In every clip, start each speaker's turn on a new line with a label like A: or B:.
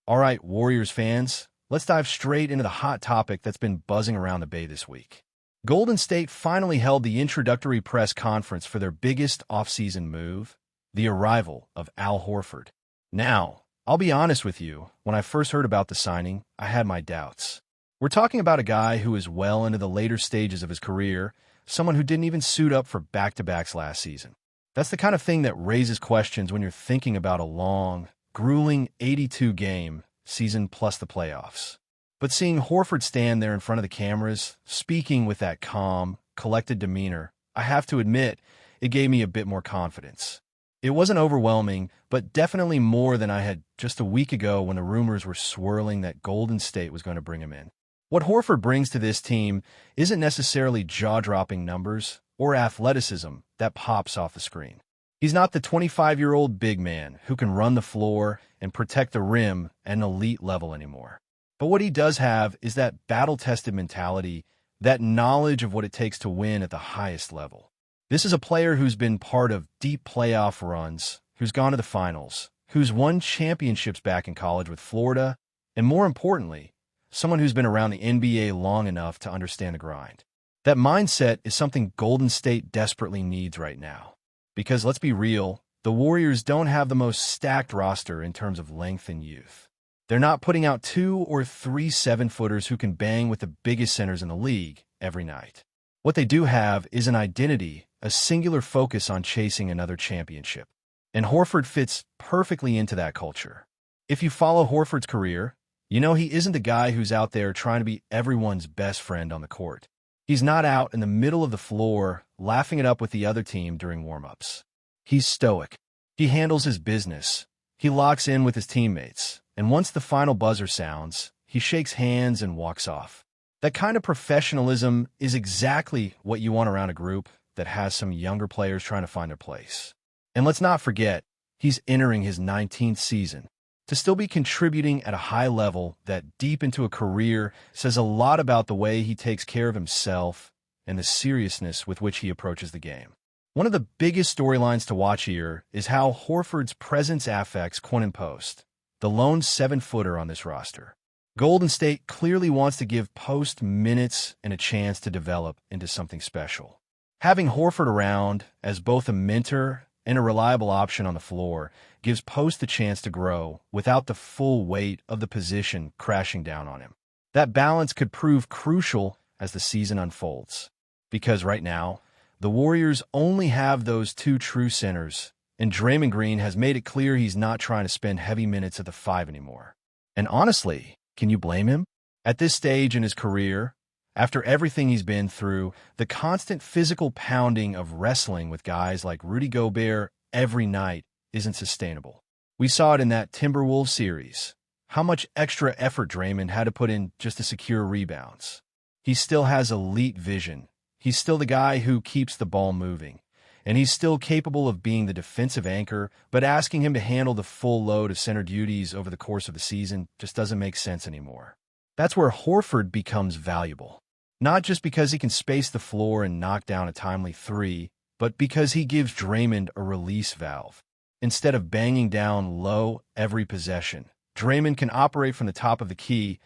A: All right, Warriors fans, let's dive straight into the hot topic that's been buzzing around the Bay this week. Golden State finally held the introductory press conference for their biggest offseason move, the arrival of Al Horford. Now, I'll be honest with you, when I first heard about the signing, I had my doubts. We're talking about a guy who is well into the later stages of his career, someone who didn't even suit up for back-to-backs last season. That's the kind of thing that raises questions when you're thinking about a long, grueling 82-game season plus the playoffs. But seeing Horford stand there in front of the cameras, speaking with that calm, collected demeanor, I have to admit, it gave me a bit more confidence. It wasn't overwhelming, but definitely more than I had just a week ago when the rumors were swirling that Golden State was going to bring him in. What Horford brings to this team isn't necessarily jaw-dropping numbers or athleticism that pops off the screen. He's not the 25-year-old big man who can run the floor and protect the rim at an elite level anymore. But what he does have is that battle-tested mentality, that knowledge of what it takes to win at the highest level. This is a player who's been part of deep playoff runs, who's gone to the finals, who's won championships back in college with Florida, and more importantly, someone who's been around the NBA long enough to understand the grind. That mindset is something Golden State desperately needs right now. Because let's be real, the Warriors don't have the most stacked roster in terms of length and youth. They're not putting out 2 or 3 7-footers who can bang with the biggest centers in the league every night. What they do have is an identity, a singular focus on chasing another championship. And Horford fits perfectly into that culture. If you follow Horford's career, you know he isn't the guy who's out there trying to be everyone's best friend on the court. He's not out in the middle of the floor laughing it up with the other team during warm-ups. He's stoic. He handles his business. He locks in with his teammates. And once the final buzzer sounds, he shakes hands and walks off. That kind of professionalism is exactly what you want around a group that has some younger players trying to find their place. And let's not forget, he's entering his 19th season. To still be contributing at a high level that deep into a career says a lot about the way he takes care of himself and the seriousness with which he approaches the game. One of the biggest storylines to watch here is how Horford's presence affects Quinn Post, the lone 7-footer on this roster. Golden State clearly wants to give Post minutes and a chance to develop into something special. Having Horford around as both a mentor and a reliable option on the floor gives Post the chance to grow without the full weight of the position crashing down on him. That balance could prove crucial as the season unfolds. Because right now, the Warriors only have those 2 true centers, and Draymond Green has made it clear he's not trying to spend heavy minutes at the 5 anymore. And honestly, can you blame him? At this stage in his career, after everything he's been through, the constant physical pounding of wrestling with guys like Rudy Gobert every night isn't sustainable. We saw it in that Timberwolves series, how much extra effort Draymond had to put in just to secure rebounds. He still has elite vision. He's still the guy who keeps the ball moving. And he's still capable of being the defensive anchor, but asking him to handle the full load of center duties over the course of the season just doesn't make sense anymore. That's where Horford becomes valuable. Not just because he can space the floor and knock down a timely 3, but because he gives Draymond a release valve. Instead of banging down low every possession, Draymond can operate from the top of the key,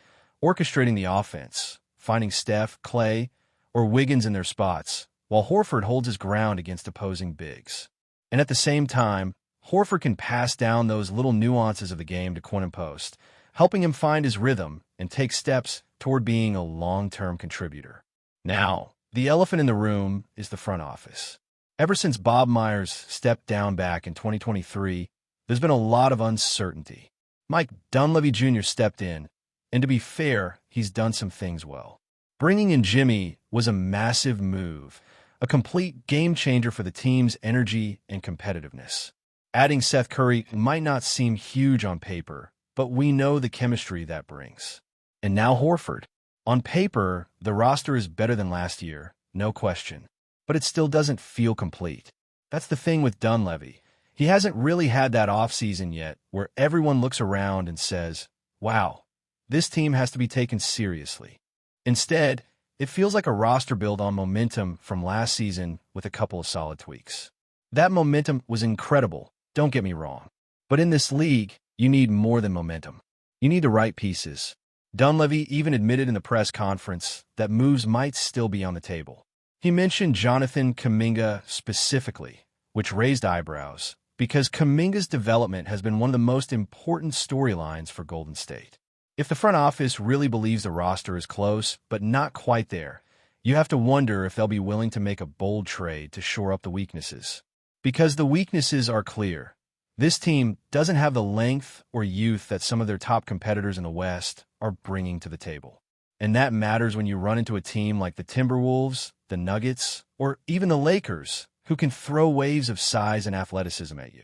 A: orchestrating the offense, finding Steph, Klay, or Wiggins in their spots, while Horford holds his ground against opposing bigs. And at the same time, Horford can pass down those little nuances of the game to Quinn Post, helping him find his rhythm and take steps toward being a long-term contributor. Now, the elephant in the room is the front office. Ever since Bob Myers stepped down back in 2023, there's been a lot of uncertainty. Mike Dunleavy Jr. stepped in, and to be fair, he's done some things well. Bringing in Jimmy was a massive move, a complete game-changer for the team's energy and competitiveness. Adding Seth Curry might not seem huge on paper, but we know the chemistry that brings. And now Horford. On paper, the roster is better than last year, no question, but it still doesn't feel complete. That's the thing with Dunleavy. He hasn't really had that offseason yet where everyone looks around and says, wow, this team has to be taken seriously. Instead, it feels like a roster build on momentum from last season with a couple of solid tweaks. That momentum was incredible, don't get me wrong. But in this league, you need more than momentum. You need the right pieces. Dunleavy even admitted in the press conference that moves might still be on the table. He mentioned Jonathan Kuminga specifically, which raised eyebrows, because Kuminga's development has been one of the most important storylines for Golden State. If the front office really believes the roster is close, but not quite there, you have to wonder if they'll be willing to make a bold trade to shore up the weaknesses. Because the weaknesses are clear. This team doesn't have the length or youth that some of their top competitors in the West are bringing to the table. And that matters when you run into a team like the Timberwolves, the Nuggets, or even the Lakers, who can throw waves of size and athleticism at you.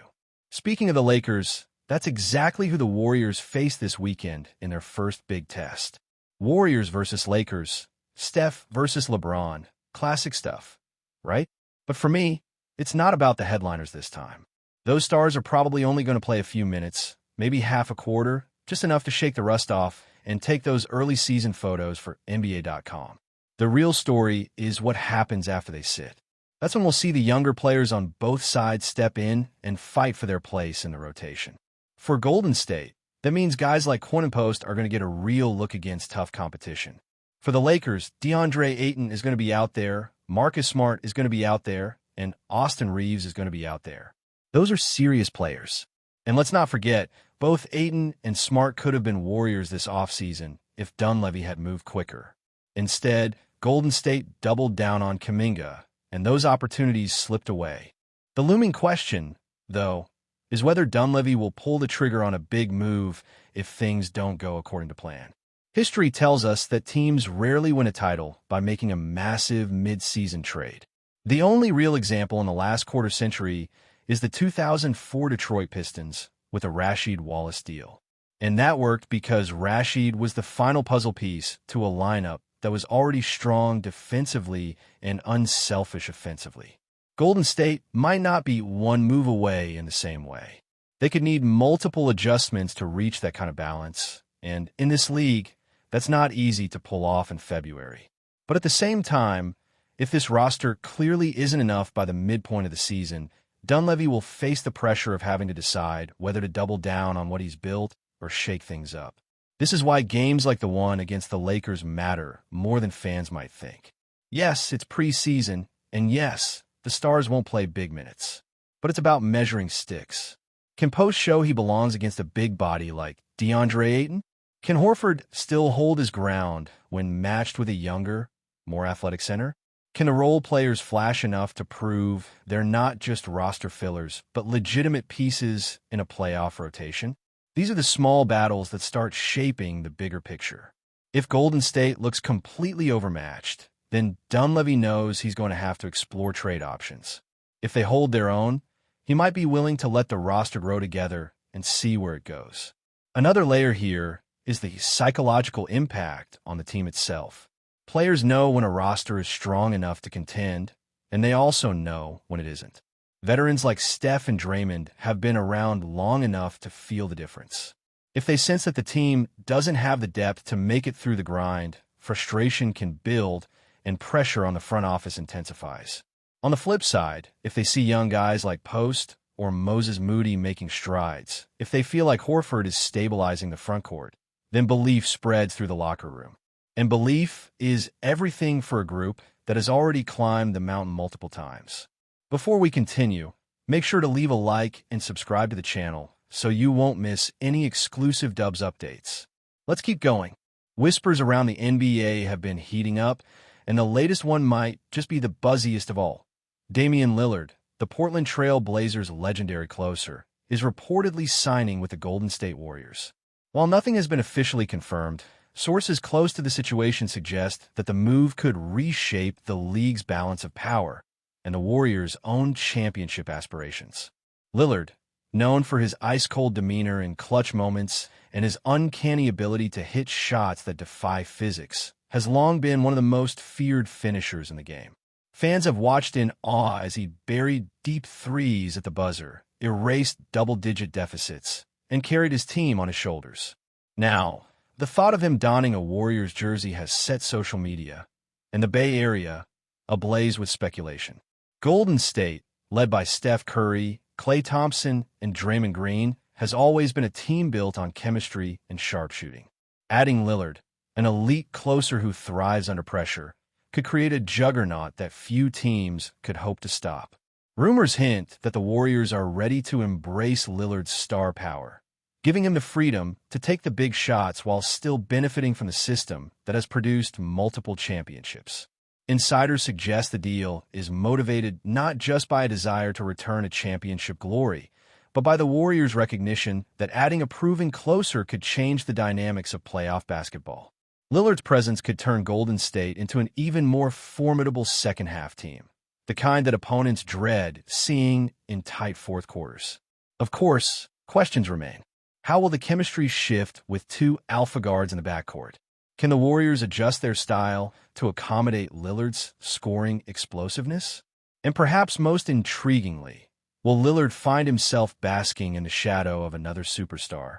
A: Speaking of the Lakers, that's exactly who the Warriors face this weekend in their first big test. Warriors versus Lakers, Steph versus LeBron, classic stuff, right? But for me, it's not about the headliners this time. Those stars are probably only going to play a few minutes, maybe half a quarter, just enough to shake the rust off and take those early season photos for NBA.com. The real story is what happens after they sit. That's when we'll see the younger players on both sides step in and fight for their place in the rotation. For Golden State, that means guys like Quinn and Post are going to get a real look against tough competition. For the Lakers, DeAndre Ayton is going to be out there, Marcus Smart is going to be out there, and Austin Reeves is going to be out there. Those are serious players. And let's not forget, both Ayton and Smart could have been Warriors this offseason if Dunleavy had moved quicker. Instead, Golden State doubled down on Kuminga, and those opportunities slipped away. The looming question, though, is whether Dunleavy will pull the trigger on a big move if things don't go according to plan. History tells us that teams rarely win a title by making a massive mid-season trade. The only real example in the last quarter century is the 2004 Detroit Pistons with a Rasheed Wallace deal. And that worked because Rasheed was the final puzzle piece to a lineup that was already strong defensively and unselfish offensively. Golden State might not be one move away in the same way. They could need multiple adjustments to reach that kind of balance, and in this league, that's not easy to pull off in February. But at the same time, if this roster clearly isn't enough by the midpoint of the season, Dunleavy will face the pressure of having to decide whether to double down on what he's built or shake things up. This is why games like the one against the Lakers matter more than fans might think. Yes, it's preseason, and yes, the stars won't play big minutes. But it's about measuring sticks. Can Post show he belongs against a big body like DeAndre Ayton? Can Horford still hold his ground when matched with a younger, more athletic center? Can the role players flash enough to prove they're not just roster fillers, but legitimate pieces in a playoff rotation? These are the small battles that start shaping the bigger picture. If Golden State looks completely overmatched, then Dunleavy knows he's going to have to explore trade options. If they hold their own, he might be willing to let the roster grow together and see where it goes. Another layer here is the psychological impact on the team itself. Players know when a roster is strong enough to contend, and they also know when it isn't. Veterans like Steph and Draymond have been around long enough to feel the difference. If they sense that the team doesn't have the depth to make it through the grind, frustration can build and pressure on the front office intensifies. On the flip side, if they see young guys like Post or Moses Moody making strides, if they feel like Horford is stabilizing the frontcourt, then belief spreads through the locker room. And belief is everything for a group that has already climbed the mountain multiple times. Before we continue, make sure to leave a like and subscribe to the channel so you won't miss any exclusive Dubs updates. Let's keep going. Whispers around the NBA have been heating up, and the latest one might just be the buzziest of all. Damian Lillard, the Portland Trail Blazers' legendary closer, is reportedly signing with the Golden State Warriors. While nothing has been officially confirmed, sources close to the situation suggest that the move could reshape the league's balance of power and the Warriors' own championship aspirations. Lillard, known for his ice-cold demeanor in clutch moments and his uncanny ability to hit shots that defy physics, has long been one of the most feared finishers in the game. Fans have watched in awe as he buried deep threes at the buzzer, erased double-digit deficits, and carried his team on his shoulders. Now, the thought of him donning a Warriors jersey has set social media, and the Bay Area, ablaze with speculation. Golden State, led by Steph Curry, Klay Thompson, and Draymond Green, has always been a team built on chemistry and sharpshooting. Adding Lillard, an elite closer who thrives under pressure, could create a juggernaut that few teams could hope to stop. Rumors hint that the Warriors are ready to embrace Lillard's star power, giving him the freedom to take the big shots while still benefiting from the system that has produced multiple championships. Insiders suggest the deal is motivated not just by a desire to return a championship glory, but by the Warriors' recognition that adding a proven closer could change the dynamics of playoff basketball. Lillard's presence could turn Golden State into an even more formidable second-half team, the kind that opponents dread seeing in tight fourth quarters. Of course, questions remain. How will the chemistry shift with two alpha guards in the backcourt? Can the Warriors adjust their style to accommodate Lillard's scoring explosiveness? And perhaps most intriguingly, will Lillard find himself basking in the shadow of another superstar?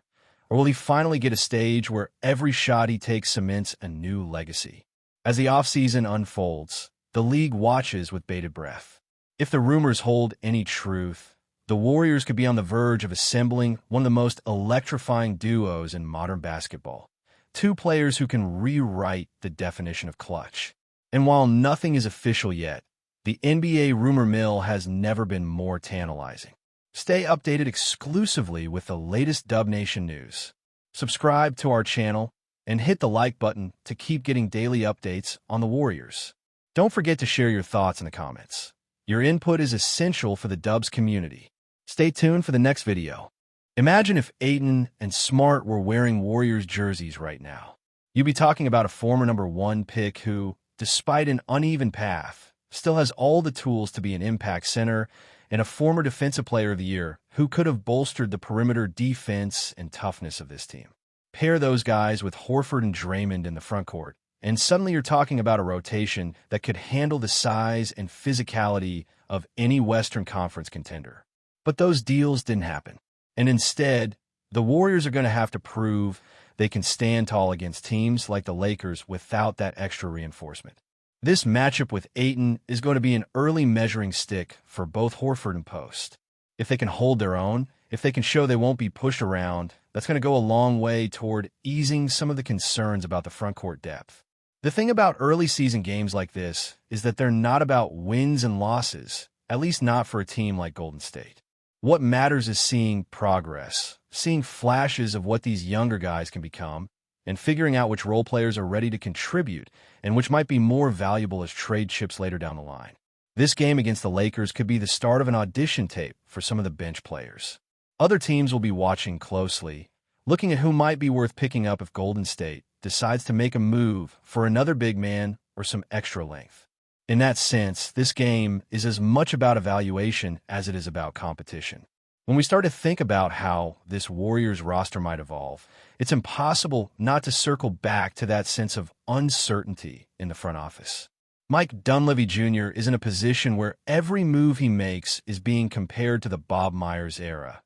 A: Or will he finally get a stage where every shot he takes cements a new legacy? As the offseason unfolds, the league watches with bated breath. If the rumors hold any truth, the Warriors could be on the verge of assembling one of the most electrifying duos in modern basketball. Two players who can rewrite the definition of clutch. And while nothing is official yet, the NBA rumor mill has never been more tantalizing. Stay updated exclusively with the latest Dub Nation news. Subscribe to our channel and hit the like button to keep getting daily updates on the Warriors. Don't forget to share your thoughts in the comments. Your input is essential for the Dubs community. Stay tuned for the next video. Imagine if Ayton and Smart were wearing Warriors jerseys right now. You'd be talking about a former #1 pick who, despite an uneven path, still has all the tools to be an impact center, and a former Defensive Player of the Year who could have bolstered the perimeter defense and toughness of this team. Pair those guys with Horford and Draymond in the frontcourt, and suddenly you're talking about a rotation that could handle the size and physicality of any Western Conference contender. But those deals didn't happen. And instead, the Warriors are going to have to prove they can stand tall against teams like the Lakers without that extra reinforcement. This matchup with Ayton is going to be an early measuring stick for both Horford and Post. If they can hold their own, if they can show they won't be pushed around, that's going to go a long way toward easing some of the concerns about the frontcourt depth. The thing about early season games like this is that they're not about wins and losses, at least not for a team like Golden State. What matters is seeing progress, seeing flashes of what these younger guys can become, and figuring out which role players are ready to contribute and which might be more valuable as trade chips later down the line. This game against the Lakers could be the start of an audition tape for some of the bench players. Other teams will be watching closely, looking at who might be worth picking up if Golden State decides to make a move for another big man or some extra length. In that sense, this game is as much about evaluation as it is about competition. When we start to think about how this Warriors roster might evolve, it's impossible not to circle back to that sense of uncertainty in the front office. Mike Dunleavy Jr. is in a position where every move he makes is being compared to the Bob Myers era,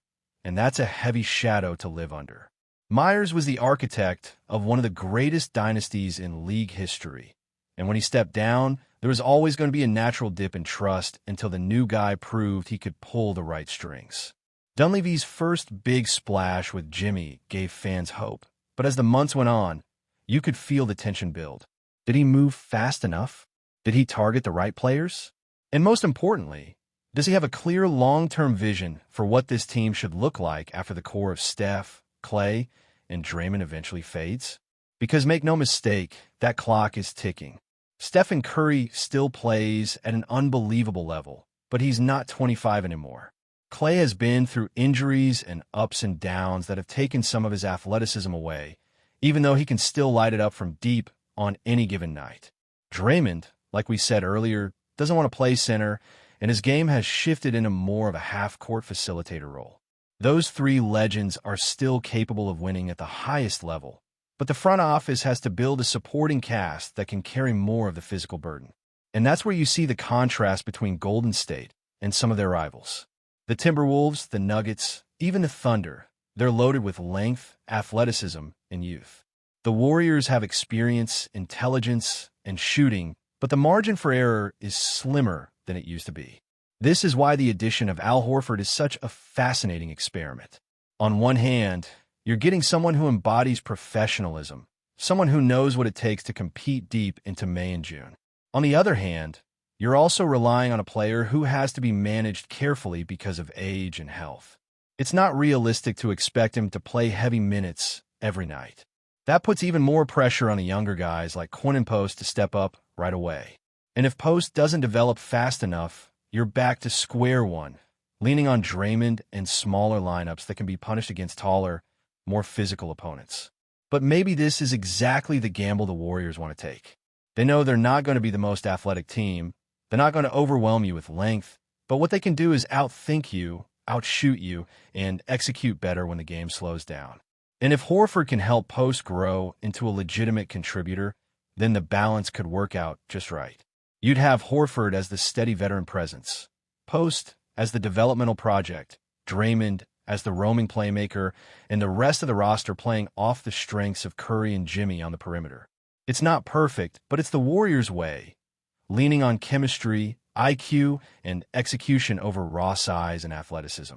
A: and that's a heavy shadow to live under. Myers was the architect of one of the greatest dynasties in league history, and when he stepped down, there was always going to be a natural dip in trust until the new guy proved he could pull the right strings. Dunleavy's first big splash with Jimmy gave fans hope, but as the months went on, you could feel the tension build. Did he move fast enough? Did he target the right players? And most importantly, does he have a clear long-term vision for what this team should look like after the core of Steph, Clay, and Draymond eventually fades? Because make no mistake, that clock is ticking. Stephen Curry still plays at an unbelievable level, but he's not 25 anymore. Clay has been through injuries and ups and downs that have taken some of his athleticism away, even though he can still light it up from deep on any given night. Draymond, like we said earlier, doesn't want to play center, and his game has shifted into more of a half-court facilitator role. Those three legends are still capable of winning at the highest level, but the front office has to build a supporting cast that can carry more of the physical burden. And that's where you see the contrast between Golden State and some of their rivals. The Timberwolves, the Nuggets, even the Thunder, they're loaded with length, athleticism, and youth. The Warriors have experience, intelligence, and shooting, but the margin for error is slimmer than it used to be. This is why the addition of Al Horford is such a fascinating experiment. On one hand, you're getting someone who embodies professionalism, someone who knows what it takes to compete deep into May and June. On the other hand, you're also relying on a player who has to be managed carefully because of age and health. It's not realistic to expect him to play heavy minutes every night. That puts even more pressure on the younger guys like Quinn Post to step up right away. And if Post doesn't develop fast enough, you're back to square one, leaning on Draymond and smaller lineups that can be punished against taller, more physical opponents. But maybe this is exactly the gamble the Warriors want to take. They know they're not going to be the most athletic team. They're not going to overwhelm you with length, but what they can do is outthink you, outshoot you, and execute better when the game slows down. And if Horford can help Post grow into a legitimate contributor, then the balance could work out just right. You'd have Horford as the steady veteran presence, Post as the developmental project, Draymond as the roaming playmaker, and the rest of the roster playing off the strengths of Curry and Jimmy on the perimeter. It's not perfect, but it's the Warriors' way, leaning on chemistry, IQ, and execution over raw size and athleticism.